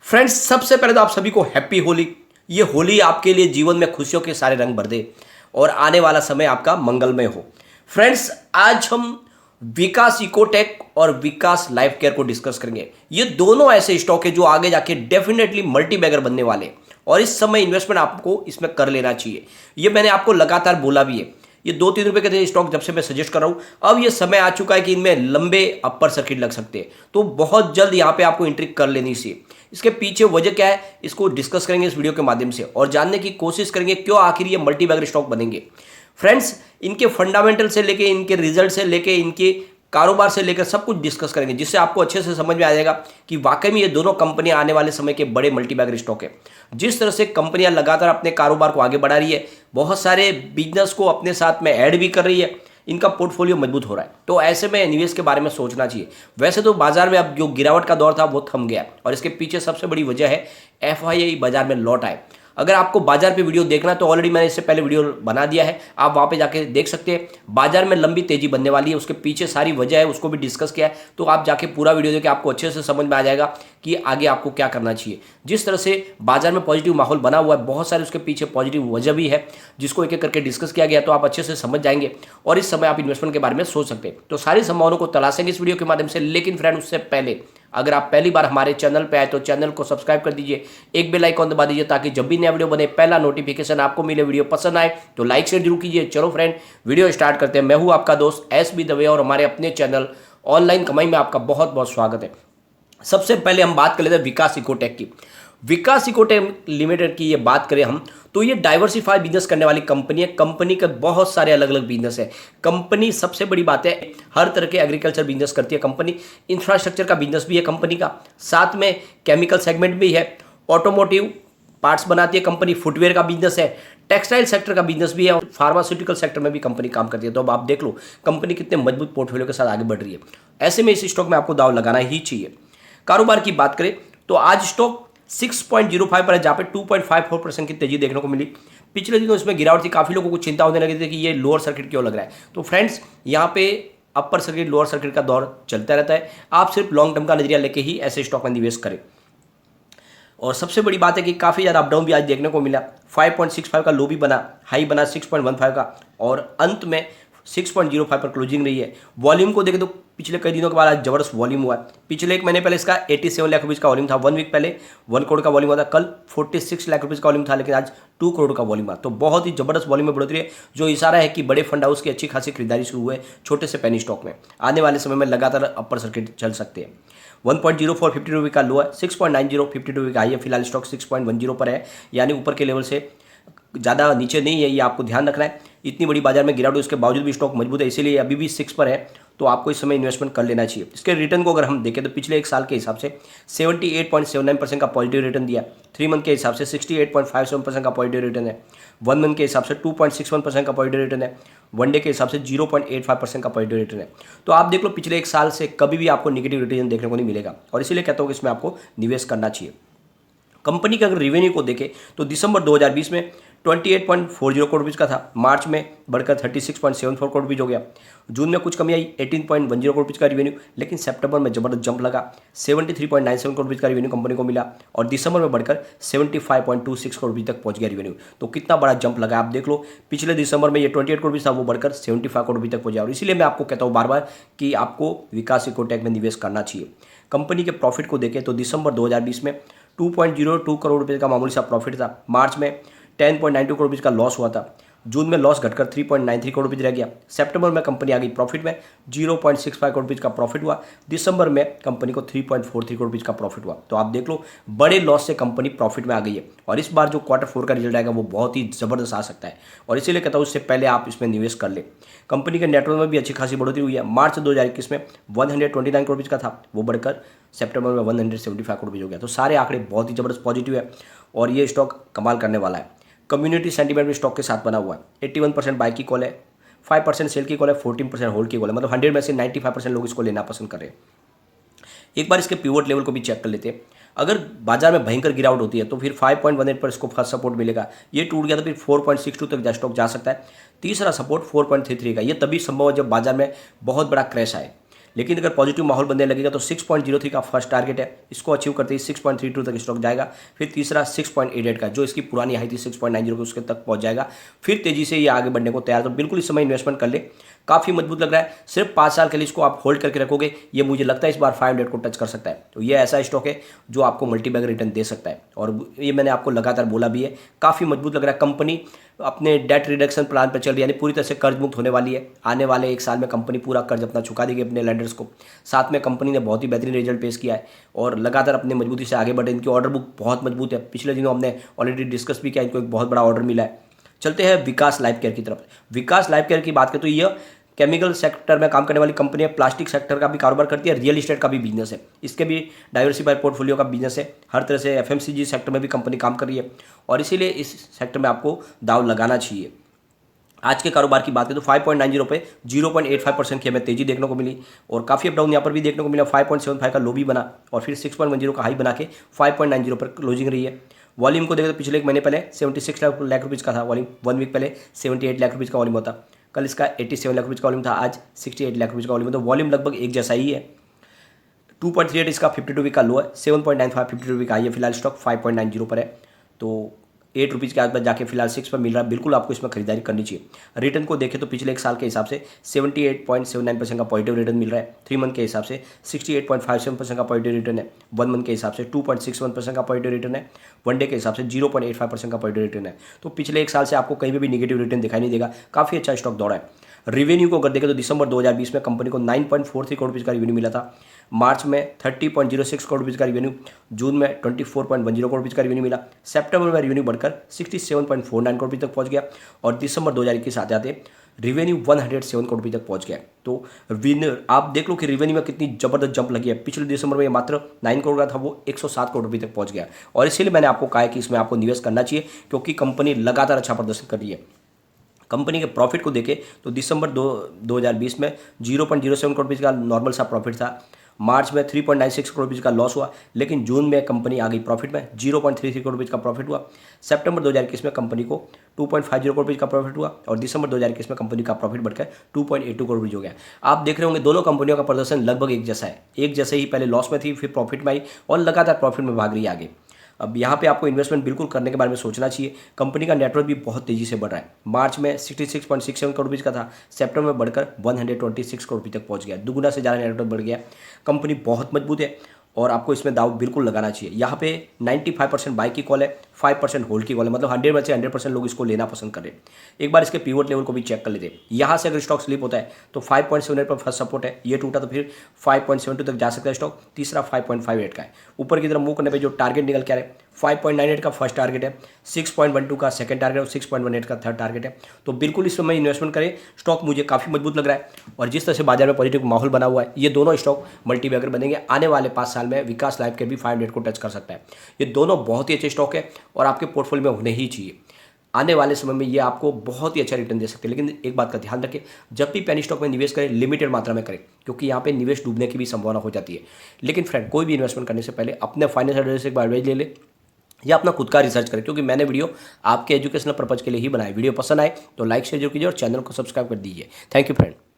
Friends, सबसे पहले तो आप सभी को हैप्पी होली। ये होली आपके लिए जीवन में खुशियों के सारे रंग भर दे और आने वाला समय आपका मंगलमय हो। फ्रेंड्स, आज हम विकास इकोटेक और विकास लाइफ केयर को डिस्कस करेंगे। ये दोनों ऐसे स्टॉक है जो आगे जाके डेफिनेटली मल्टी बैगर बनने वाले हैं और इस समय इन्वेस्टमेंट आपको इसमें कर लेना चाहिए। ये मैंने आपको लगातार बोला भी है। ये 2-3 रुपए के थे स्टॉक जब से मैं सजेस्ट कर रहा हूँ। अब ये समय आ चुका है कि इनमें लंबे अपर सर्किट लग सकते हैं, तो बहुत जल्द यहाँ पे आपको एंट्री कर लेनी चाहिए। इसके पीछे वजह क्या है, इसको डिस्कस करेंगे इस वीडियो के माध्यम से और जानने की कोशिश करेंगे क्यों आखिर ये मल्टी बैगर स्टॉक बनेंगे। फ्रेंड्स, इनके फंडामेंटल से लेके, इनके रिजल्ट से लेके, इनके कारोबार से लेकर सब कुछ डिस्कस करेंगे, जिससे आपको अच्छे से समझ में आ जाएगा कि वाकई में ये दोनों कंपनियां आने वाले समय के बड़े मल्टीबैगर स्टॉक है। जिस तरह से कंपनियां लगातार अपने कारोबार को आगे बढ़ा रही है, बहुत सारे बिजनेस को अपने साथ में ऐड भी कर रही है, इनका पोर्टफोलियो मजबूत हो रहा है, तो ऐसे में निवेश के बारे में सोचना चाहिए। वैसे तो बाजार में अब जो गिरावट का दौर था वो थम गया और इसके पीछे सबसे बड़ी वजह है एफआईआई बाजार में लौट आए। अगर आपको बाजार पे वीडियो देखना है तो ऑलरेडी मैंने इससे पहले वीडियो बना दिया है, आप वहाँ पे जाके देख सकते हैं। बाजार में लंबी तेजी बनने वाली है, उसके पीछे सारी वजह है, उसको भी डिस्कस किया है, तो आप जाके पूरा वीडियो देखें, आपको अच्छे से समझ में आ जाएगा कि आगे आपको क्या करना चाहिए। जिस तरह से बाजार में पॉजिटिव माहौल बना हुआ है, बहुत सारे उसके पीछे पॉजिटिव वजह भी है, जिसको एक एक करके डिस्कस किया गया, तो आप अच्छे से समझ जाएंगे और इस समय आप इन्वेस्टमेंट के बारे में सोच सकते हैं। तो सारी संभावनाओं को तलाशेंगे इस वीडियो के माध्यम से। लेकिन फ्रेंड, उससे पहले अगर आप पहली बार हमारे चैनल पे आए तो चैनल को सब्सक्राइब कर दीजिए, एक बेल आइकॉन दबा दीजिए ताकि जब भी नया वीडियो बने पहला नोटिफिकेशन आपको मिले। वीडियो पसंद आए तो लाइक शेयर जरूर कीजिए। चलो फ्रेंड, वीडियो स्टार्ट करते हैं। मैं हूं आपका दोस्त एस बी दवे और हमारे अपने चैनल ऑनलाइन कमाई में आपका बहुत बहुत स्वागत है। सबसे पहले हम बात कर लेते हैं विकास इकोटेक की। विकास इकोटेक लिमिटेड की ये बात करें हम, तो ये डाइवर्सिफाइड बिजनेस करने वाली कंपनी है। कंपनी के बहुत सारे अलग अलग बिजनेस है। कंपनी, सबसे बड़ी बात है, हर तरह के एग्रीकल्चर बिजनेस करती है कंपनी। इंफ्रास्ट्रक्चर का बिजनेस भी है कंपनी का, साथ में केमिकल सेगमेंट भी है, ऑटोमोटिव पार्ट्स बनाती है कंपनी, फुटवेयर का बिजनेस है, टेक्सटाइल सेक्टर का बिजनेस भी है और फार्मास्यूटिकल सेक्टर में भी कंपनी काम करती है। तो अब आप देख लो कंपनी कितने मजबूत पोर्टफोलियो के साथ आगे बढ़ रही है। ऐसे में इस स्टॉक में आपको दाव लगाना ही चाहिए। कारोबार की बात करें तो आज स्टॉक 6.05 पर है, जहाँ पे 2.54% की तेजी देखने को मिली। पिछले दिनों इसमें गिरावट थी, काफ़ी लोगों को चिंता होने लगी थी कि ये लोअर सर्किट क्यों लग रहा है। तो फ्रेंड्स, यहाँ पे अपर सर्किट लोअर सर्किट का दौर चलता रहता है। आप सिर्फ लॉन्ग टर्म का नजरिया लेके ही ऐसे स्टॉक में निवेश करें। और सबसे बड़ी बात है कि काफ़ी ज़्यादा अपडाउन भी आज देखने को मिला। 5.65 का लो भी बना, हाई बना 6.15 का और अंत में 6.05 पर क्लोजिंग रही है। वॉल्यूम को देखें तो पिछले कई दिनों के बाद आज जबरदस्त वॉल्यूम हुआ है। पिछले एक महीने पहले इसका 87 लाख रुपीज़ का वॉल्यूम था, 1 वीक पहले 1 करोड़ का वॉल्यूम हुआ था, कल 46 लाख रुपीज़ का वॉल्यूम था, लेकिन आज 2 करोड़ का वॉल्यूम हुआ। तो बहुत ही जबरदस्त वॉल्यूम में बढ़ोतरी है, जो इशारा है कि बड़े फंड हाउस की अच्छी खासी खरीदारी शुरू हुई है छोटे से पेनी स्टॉक में। आने वाले समय में लगातार अपर सर्किट चल सकते हैं। 1.04 50 रुपये का लो है, 6.90 52 रुपये का हाई है। फिलहाल स्टॉक 6.10 पर है, यानी ऊपर के लेवल से ज़्यादा नीचे नहीं है, ये आपको ध्यान रखना है। इतनी बड़ी बाजार में गिरावट उसके बावजूद भी स्टॉक मजबूत है, इसीलिए अभी भी 6 पर है, तो आपको इस समय इन्वेस्टमेंट कर लेना चाहिए। इसके रिटर्न को अगर हम देखें तो पिछले एक साल के हिसाब से 78.79% का पॉजिटिव रिटर्न दिया, 3 मंथ के हिसाब से 68.57% का पॉजिटिव रिटर्न है, 1 मंथ के हिसाब से 2.61% का पॉजिटिव रिटर्न है, 1 डे के हिसाब से 0.85% का पॉजिटिव रिटर्न है। तो आप देख लो पिछले एक साल से कभी भी आपको निगेटिव रिटर्न देखने को नहीं मिलेगा और इसीलिए कहता हूँ कि इसमें आपको निवेश करना चाहिए। कंपनी के अगर रेवेन्यू को देखें तो दिसंबर 2020 में 28.40 करोड़ रुपीज़ का था, मार्च में बढ़कर 36.74 करोड़ रुपीज़ हो गया, जून में कुछ कमी आई 18.10 करोड़ रुपीज़ का रेवेन्यू, लेकिन सितंबर में जबरदस्त जंप लगा, 73.97 करोड़ रुपीज़ का रेवेन्यू कंपनी को मिला और दिसंबर में बढ़कर 75.26 करोड़ रुपीज़ तक पहुंच गया रेवेन्यू। तो कितना बड़ा जंप लगा आप देख लो। पिछले दिसंबर में ये 28 करोड़ रुपीज़ था, वो बढ़कर 75 करोड़ रुपये तक पहुंचा और इसीलिए मैं आपको कहता हूँ बार बार कि आपको विकास इकोटेक में निवेश करना चाहिए। कंपनी के प्रॉफिट को देखें तो दिसंबर 2020 में 2.02 करोड़ रुपये का मामूली सा प्रॉफिट था, मार्च में 10.92 करोड़ रुपये का लॉस हुआ था, जून में लॉस घटकर 3.93 करोड़ रुपये रह गया, सितंबर में कंपनी आ गई प्रॉफिट में 0.65 करोड़ रुपये का प्रॉफिट हुआ, दिसंबर में कंपनी को 3.43 करोड़ रुपये का प्रॉफिट हुआ। तो आप देख लो बड़े लॉस से कंपनी प्रॉफिट में आ गई है और इस बार जो Q4 का रिजल्ट आएगा वो बहुत ही ज़बरदस्त आ सकता है और इसीलिए कहता हूँ उससे पहले आप इसमें निवेश कर ले। कंपनी के नेटवर्क में भी अच्छी खासी बढ़ोतरी हुई है। मार्च 2021 में 129 करोड़ रुपये का था, वो बढ़कर सितंबर में 175 करोड़ रुपये हो गया। तो सारे आंकड़े बहुत ही ज़बरदस्त पॉजिटिव है और ये स्टॉक कमाल करने वाला है। कम्युनिटी सेंटीमेंट भी स्टॉक के साथ बना हुआ है। 81% बाय की कॉल है, 5% सेल की कॉल है, 14% होल्ड की कॉल है, मतलब 100 में से 95% लोग इसको लेना पसंद कर रहे हैं। एक बार इसके पिवट लेवल को भी चेक कर लेते हैं। अगर बाजार में भयंकर गिरावट होती है तो फिर 5.18 पर इसको फर्स्ट सपोर्ट मिलेगा, ये टूट गया तो फिर 4.62 तक स्टॉक जा सकता है। तीसरा सपोर्ट 4.33 का, ये तभी संभव है जब बाजार में बहुत बड़ा क्रैश आए। लेकिन अगर पॉजिटिव माहौल बनने लगेगा तो 6.03 का फर्स्ट टारगेट है, इसको अचीव करते ही 6.32 तक स्टॉक जाएगा। फिर तीसरा 6.88 का, जो इसकी पुरानी हाई थी 6.90 उसके तक पहुंच जाएगा। फिर तेजी से ये आगे बढ़ने को तैयार, तो बिल्कुल इस समय इन्वेस्टमेंट कर ले, काफ़ी मजबूत लग रहा है। सिर्फ 5 साल के लिए इसको आप होल्ड करके रखोगे, ये मुझे लगता है इस बार 500 को टच कर सकता है। तो ये ऐसा स्टॉक है जो आपको मल्टीबैग रिटर्न दे सकता है, और ये मैंने आपको लगातार बोला भी है, काफ़ी मजबूत लग रहा है। कंपनी अपने डेट रिडक्शन प्लान पर चल रही है, यानी पूरी तरह से कर्ज मुक्त होने वाली है। आने वाले 1 साल में कंपनी पूरा कर्ज अपना चुका देगी अपने लैंडर्स को। साथ में कंपनी ने बहुत ही बेहतरीन रिजल्ट पेश किया है और लगातार अपनी मजबूती से आगे बढ़े। इनकी ऑर्डर बुक बहुत मजबूत है, पिछले दिनों हमने ऑलरेडी डिस्कस भी किया, इनको एक बहुत बड़ा ऑर्डर मिला है। चलते हैं विकास लाइफ केयर की तरफ। विकास लाइफ केयर की बात करें तो यह केमिकल सेक्टर में काम करने वाली कंपनी है, प्लास्टिक सेक्टर का भी कारोबार करती है, रियल एस्टेट का भी बिजनेस है, इसके भी डाइवर्सिफाइड पोर्टफोलियो का बिजनेस है। हर तरह से एफएमसीजी सेक्टर में भी कंपनी काम कर रही है और इसीलिए इस सेक्टर में आपको दाव लगाना चाहिए। आज के कारोबार की बात करें तो 5.90 पे 0.85% की हमें तेजी देखने को मिली और काफ़ी अपडाउन यहाँ पर भी देखने को मिला। 5.75 का लो भी बना और फिर 6.10 का हाई बना के 5.90 पर क्लोजिंग रही है। वॉल्यूम को देखें तो पिछले एक महीने पहले 76 लाख रुपीज़ का था वॉल्यूम, 1 वीक पहले 78 लाख रुपीज़ का वॉल्यूम होता, कल इसका 87 लाख रुपीज़ का वॉल्यूम था, आज 68 लाख रुपीज़ का वॉल्यूम, तो वॉल्यूम लगभग एक जैसा ही है। 2.38 इसका 52 वीक का लो है, 7.95 52 वीक का ये फिलहाल स्टॉक 5.90 पर है, तो 8 रुपीज़ के आसपास जाके फिलहाल 6 पर मिल रहा है। बिल्कुल आपको इसमें खरीदारी करनी चाहिए। रिटर्न को देखें तो पिछले 1 साल के हिसाब से 78.79% का पॉजिटिव रिटर्न मिल रहा है। 3 मंथ के हिसाब से 68.57% का पॉजिटिव रिटर्न है। 1 मंथ के हिसाब से 2.61% का पॉजिटिव रिटर्न है। 1 डे के हिसाब से 0.85% का पॉजिटिव रिटर्न है। तो पिछले 1 साल से आपको कहीं भी निगेटिव रिटर्न दिखाई नहीं देगा, काफ़ी अच्छा स्टॉक दौड़ा है। रेवेन्यू को अगर देखें तो दिसंबर 2020 में कंपनी को 9.43 करोड़ रुपये का रेवेन्यू मिला था, मार्च में 30.06 करोड़ रुपये का रेवेन्यू, जून में 24.10 करोड़ रुपये का रेवेन्यू मिला, सितंबर में रेवेन्यू बढ़कर 67.49 करोड़ रुपये तक पहुंच गया और दिसंबर 2021 आते आते रेवेन्यू 107 करोड़ रुपये तक पहुंच गया। तो विनर आप देख लो कि रेवेन्यू में कितनी जबरदस्त जंप लगी है। पिछले दिसंबर में ये मात्र 9 करोड़ का था, वो 107 करोड़ रुपये तक पहुंच गया और इसीलिए मैंने आपको कहा है कि इसमें आपको निवेश करना चाहिए क्योंकि कंपनी लगातार अच्छा प्रदर्शन कर रही है। कंपनी के प्रॉफिट को देखें तो दिसंबर 2020 में 0.07 करोड़ रुपये का नॉर्मल सा प्रॉफिट था, मार्च में 3.96 करोड़ रुपये का लॉस हुआ, लेकिन जून में कंपनी आ गई प्रॉफिट में, 0.33 करोड़ रुपये का प्रॉफिट हुआ। सितंबर 2021 में कंपनी को 2.50 करोड़ रुपये का प्रॉफिट हुआ और दिसंबर 2021 में कंपनी का प्रॉफिट बढ़कर 2.82 करोड़ रुपये हो गया। आप देख रहे होंगे दोनों कंपनियों का प्रदर्शन लगभग एक जैसा है, एक जैसे ही पहले लॉस में थी फिर प्रॉफिट में आई और लगातार प्रॉफिट में भाग रही है आगे। अब यहाँ पे आपको इन्वेस्टमेंट बिल्कुल करने के बारे में सोचना चाहिए। कंपनी का नेटवर्क भी बहुत तेजी से बढ़ रहा है, मार्च में 66.67 करोड़ रुपये का था, सितंबर में बढ़कर 126 करोड़ रुपये तक पहुँच गया, दुगुना से ज़्यादा नेटवर्क बढ़ गया। कंपनी बहुत मजबूत है और आपको इसमें दाव बिल्कुल लगाना चाहिए। यहाँ पे 95% बाई की कॉल है, 5% होल्ड की कॉल है, मतलब 100 में से 100% लोग इसको लेना पसंद कर रहे हैं। एक बार इसके पिवट लेवल को भी चेक कर लेते हैं। यहाँ से अगर स्टॉक स्लिप होता है तो 5.78 पर फर्स्ट सपोर्ट है, ये टूटा तो फिर 5.72 तक जा सकता है स्टॉक, तीसरा 5.58 का है। ऊपर की तरफ मूव करने पर जो टारगेट निकल के आ रहा है 5.98 का फर्स्ट टारगेट है, 6.12 का सेकंड टारगेट है और 6.18 का थर्ड टारगेट है। तो बिल्कुल इस समय इन्वेस्टमेंट करें, स्टॉक मुझे काफ़ी मजबूत लग रहा है और जिस तरह से बाजार में पॉजिटिव माहौल बना हुआ है, ये दोनों स्टॉक मल्टीबैगर बनेंगे। आने वाले 5 साल में विकास लाइफ के भी 500 को टच कर सकता है। ये दोनों बहुत ही अच्छे स्टॉक है और आपके पोर्टफोलियो में होने ही चाहिए। आने वाले समय में ये आपको बहुत ही अच्छा रिटर्न दे सकते हैं, लेकिन एक बात का ध्यान रखें, जब भी पेनी स्टॉक में निवेश करें लिमिटेड मात्रा में करें क्योंकि यहाँ पे निवेश डूबने की भी संभावना हो जाती है। लेकिन फ्रेंड, कोई भी इन्वेस्टमेंट करने से पहले अपने फाइनेंशियल एडवाइजर से एक बार एडवाइस ले ले या अपना खुद का रिसर्च करें, क्योंकि मैंने वीडियो आपके एजुकेशनल पर्पज के लिए ही बनाई। वीडियो पसंद आए तो लाइक शेयर जरूर कीजिए और चैनल को सब्सक्राइब कर दीजिए। Thank you friend.